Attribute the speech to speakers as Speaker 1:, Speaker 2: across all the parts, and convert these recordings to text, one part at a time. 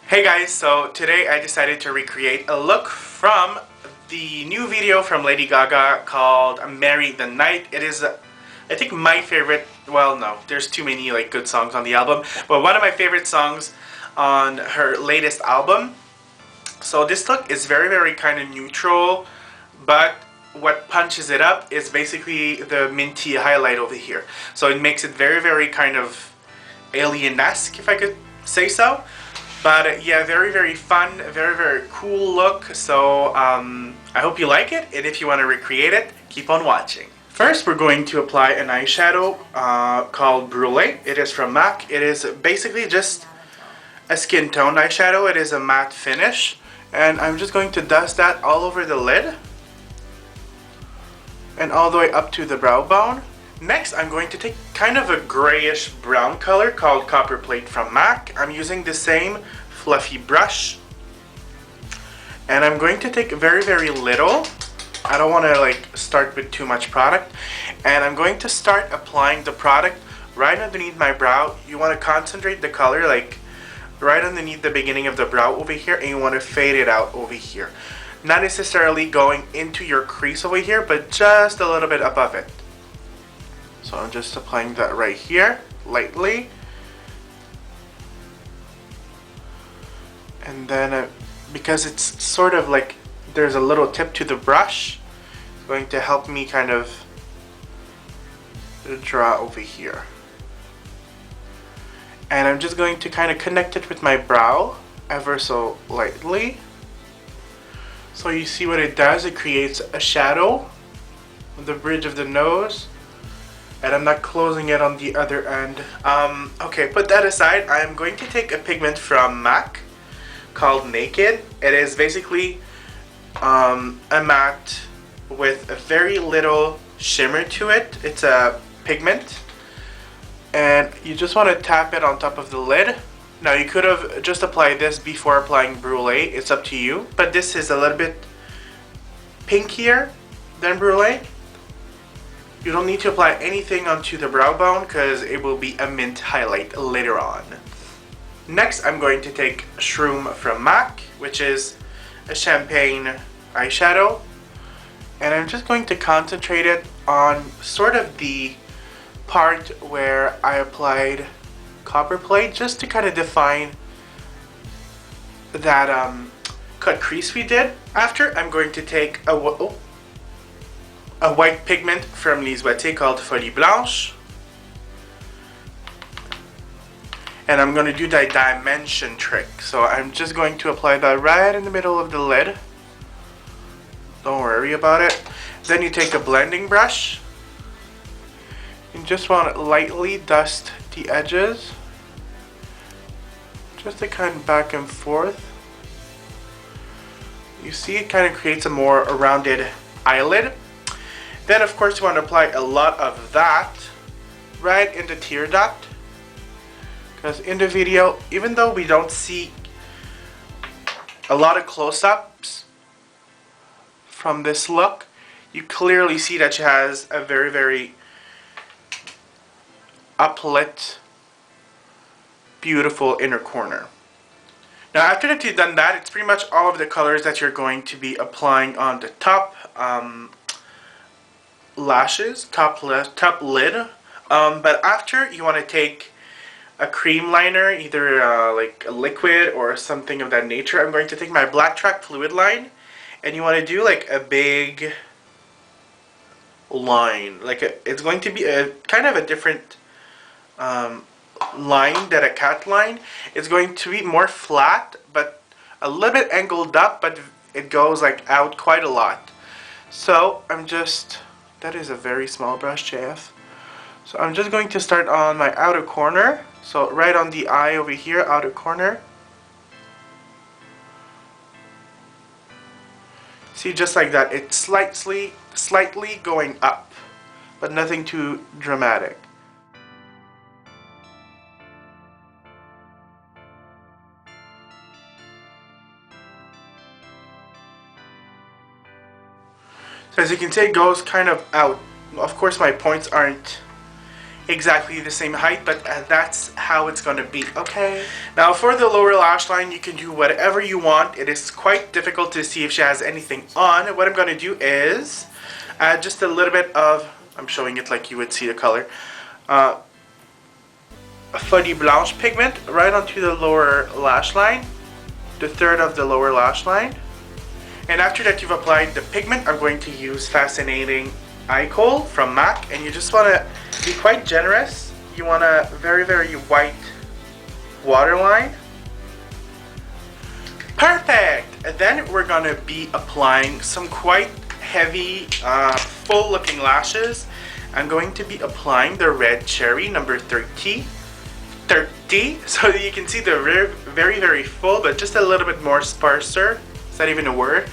Speaker 1: Hey guys, so today I decided to recreate a look from the new video from Lady Gaga called Marry the Night. It is, I think, my favorite, well no, there's too many like good songs on the album, but one of my favorite songs on her latest album. So this look is very kind of neutral, but what punches it up is basically the minty highlight over here. So it makes it very kind of alien-esque, if I could say so. But yeah, very fun, very cool look. So I hope you like it, and if you want to recreate it, keep on watching. First, we're going to apply an eyeshadow called Brulé. It is from M.A.C. It is basically just a skin tone eyeshadow. It is a matte finish, and I'm just going to dust that all over the lid and all the way up to the brow bone. Next, I'm going to take kind of a grayish brown color called Copper Plate from M.A.C. I'm using the same fluffy brush, and I'm going to take very little. I don't want to like start with too much product, and I'm going to start applying the product right underneath my brow. You want to concentrate the color like right underneath the beginning of the brow over here, and you want to fade it out over here. Not necessarily going into your crease over here, but just a little bit above it. So I'm just applying that right here, lightly. And then, because it's sort of like there's a little tip to the brush, it's going to help me kind of draw over here. And I'm just going to kind of connect it with my brow, ever so lightly. So you see what it does, it creates a shadow on the bridge of the nose. And I'm not closing it on the other end. Okay, put that aside. I'm going to take a pigment from M.A.C called Naked. It is basically a matte with a very little shimmer to it. It's a pigment, and you just want to tap it on top of the lid. Now you could have just applied this before applying Brulé. It's up to you, but this is a little bit pinkier than Brulé. You don't need to apply anything onto the brow bone because it will be a mint highlight later on. Next, I'm going to take Schroom from M.A.C, which is a champagne eyeshadow, and I'm just going to concentrate it on sort of the part where I applied Copper Plate, just to kind of define that cut crease we did. After, I'm going to take a white pigment from Lise Watier called Folie Blanche, and I'm going to do the dimension trick. So I'm just going to apply that right in the middle of the lid. Don't worry about it. Then you take a blending brush and just want to lightly dust the edges, just to kind of back and forth. You see it kind of creates a more rounded eyelid. Then of course you want to apply a lot of that right in the tear duct, because in the video, even though we don't see a lot of close-ups from this look, you clearly see that she has a very uplit, beautiful inner corner. Now after that you've done that, it's pretty much all of the colors that you're going to be applying on the top lashes, top lid. But after, you want to take a cream liner, either like a liquid or something of that nature. I'm going to take my Black Track fluid line, and you want to do like a big line. It's going to be a kind of a different line than a cat line. It's going to be more flat, but a little bit angled up, but it goes like out quite a lot. So that is a very small brush, JF. So I'm just going to start on my outer corner. So right on the eye over here, outer corner. See, just like that. It's slightly going up, but nothing too dramatic. So as you can see, it goes kind of out. Of course, my points aren't exactly the same height, but that's how it's going to be, okay? Now for the lower lash line, you can do whatever you want. It is quite difficult to see if she has anything on. What I'm going to do is add just a little bit of, I'm showing it like you would see the color, Folie Blanche pigment right onto the lower lash line, the third of the lower lash line. And after that you've applied the pigment, I'm going to use Fascinating Eye Kohl from M.A.C, and you just want to be quite generous. You want a very, very white waterline. Perfect! And then we're going to be applying some quite heavy, full looking lashes. I'm going to be applying the Red Cherry number 30, so that you can see they're very, very full, but just a little bit more sparser. Is that even a word?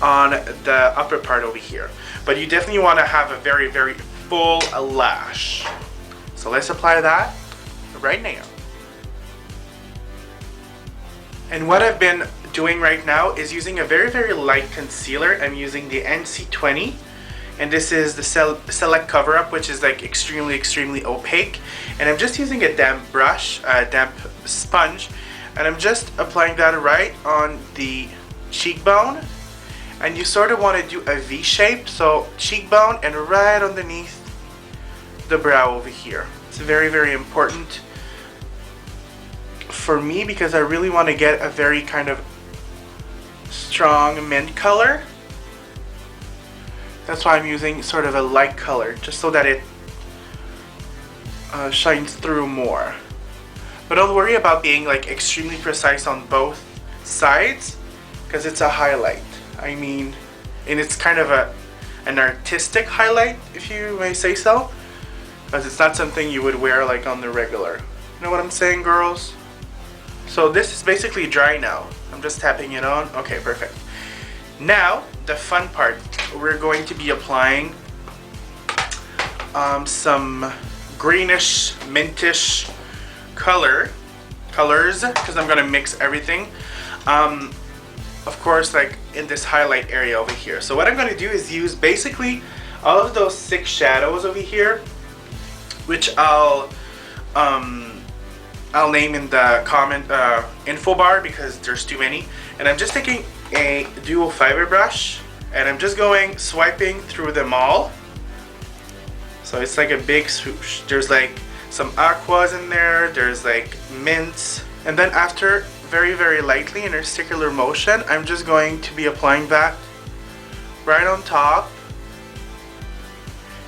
Speaker 1: On the upper part over here. But you definitely want to have a very, very full lash. So let's apply that right now. And what I've been doing right now is using a very, very light concealer. I'm using the NC20, and this is the Select Cover Up, which is like extremely, extremely opaque. And I'm just using a damp brush, a damp sponge, and I'm just applying that right on the cheekbone. And you sort of want to do a V shape, so cheekbone and right underneath the brow over here. It's very, very important for me because I really want to get a very kind of strong mint color. That's why I'm using sort of a light color, just so that it shines through more. But don't worry about being like extremely precise on both sides, because it's a highlight. I mean, and it's kind of an artistic highlight, if you may say so, because it's not something you would wear like on the regular. You know what I'm saying, girls? So this is basically dry now. I'm just tapping it on. Okay, perfect. Now, the fun part. We're going to be applying some greenish, mintish colors, because I'm going to mix everything. Of course, like in this highlight area over here. So what I'm going to do is use basically all of those 6 shadows over here, which I'll name in the comment info bar because there's too many. And I'm just taking a dual fiber brush and I'm just going swiping through them all. So it's like a big swoosh. There's like some aquas in there, there's like mints, and then after, very, very lightly in a circular motion, I'm just going to be applying that right on top.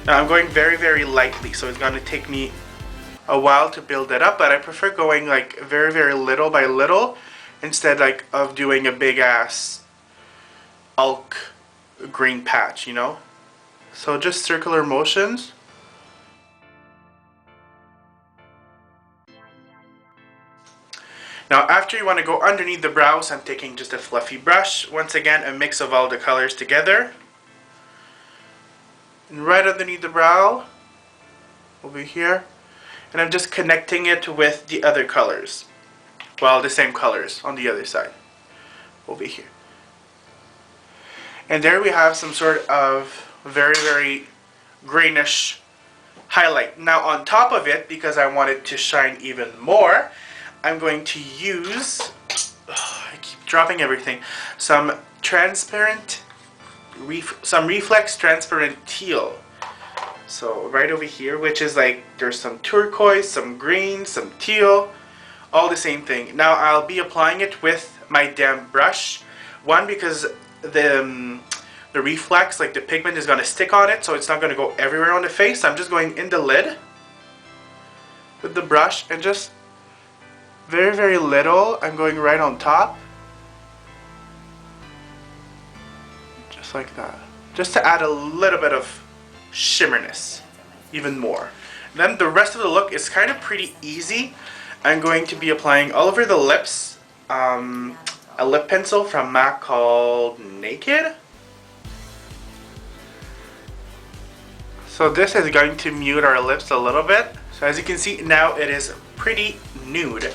Speaker 1: Now I'm going very, very lightly, so it's going to take me a while to build it up, but I prefer going like very, very little by little instead like of doing a big ass bulk green patch, you know? So just circular motions. Now after you want to go underneath the brows, I'm taking just a fluffy brush. Once again, a mix of all the colors together. And right underneath the brow, over here. And I'm just connecting it with the other colors. Well, the same colors on the other side. Over here. And there we have some sort of very, very greenish highlight. Now on top of it, because I want it to shine even more, I'm going to use, I keep dropping everything, some transparent, some reflex transparent teal. So right over here, which is like, there's some turquoise, some green, some teal, all the same thing. Now I'll be applying it with my damp brush. One, because the reflex, like the pigment, is going to stick on it, so it's not going to go everywhere on the face. I'm just going in the lid with the brush and just very, very little. I'm going right on top. Just like that. Just to add a little bit of shimmerness. Even more. Then the rest of the look is kind of pretty easy. I'm going to be applying all over the lips a lip pencil from M.A.C called Naked. So this is going to mute our lips a little bit. So as you can see, now it is pretty nude.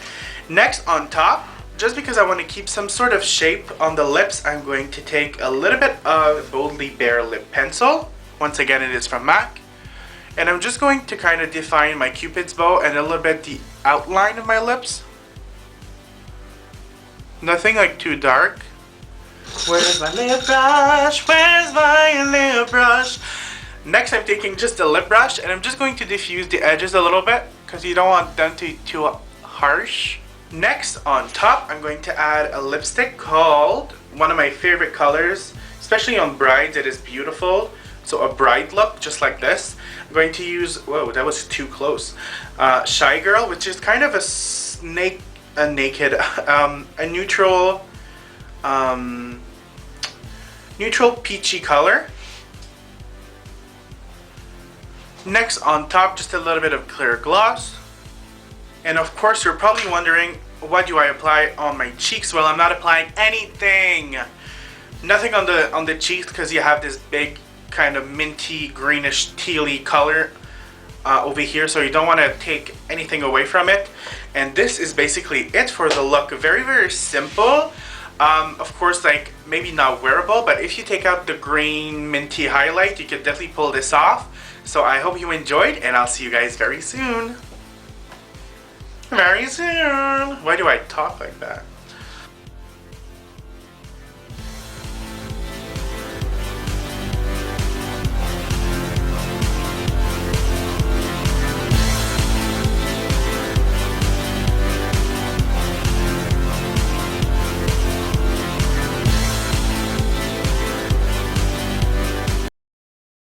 Speaker 1: Next on top, just because I want to keep some sort of shape on the lips, I'm going to take a little bit of Boldly Bare lip pencil. Once again, it is from M.A.C. And I'm just going to kind of define my cupid's bow and a little bit the outline of my lips. Nothing like too dark. Where's my lip brush? Where's my lip brush? Next, I'm taking just a lip brush and I'm just going to diffuse the edges a little bit because you don't want them to be too harsh. Next, on top, I'm going to add a lipstick called, one of my favorite colors, especially on brides, it is beautiful. So a bride look, just like this. I'm going to use, whoa, that was too close. Shy Girl, which is kind of a neutral peachy color. Next, on top, just a little bit of clear gloss. And of course, you're probably wondering, what do I apply on my cheeks? Well, I'm not applying anything. Nothing on the cheeks because you have this big kind of minty, greenish, tealy color over here. So you don't want to take anything away from it. And this is basically it for the look. Very, very simple. Of course, like maybe not wearable, but if you take out the green minty highlight, you could definitely pull this off. So I hope you enjoyed, and I'll see you guys very soon. Very soon. Why do I talk like that?